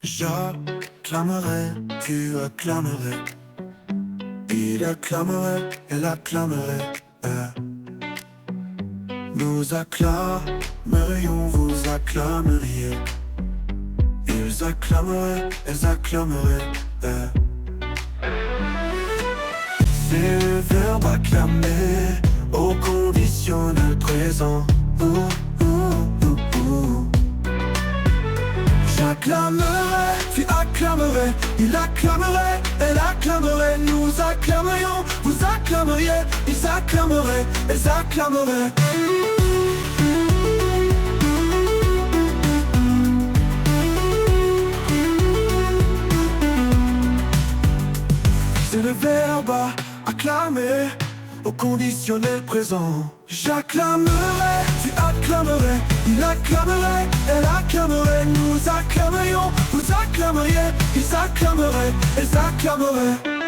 J'acclamerai, tu acclamerais. Il acclamerait, elle acclamerait. Nous acclamerions, vous acclameriez. Ils acclameraient, elles acclameraient. C'est le verbe acclamer au conditionnel présent. J'acclamerai, tu acclamerais. Il acclamerait, elle acclamerait. Nous acclamerions, vous acclameriez. Ils acclameraient, elles acclameraient. C'est le verbe acclamer au conditionnel présent. J'acclamerai, tu acclamerais. Il acclamerait, elle acclamerait. Nous acclamerions, vous acclameriez. Ils acclameraient, elles acclameraient.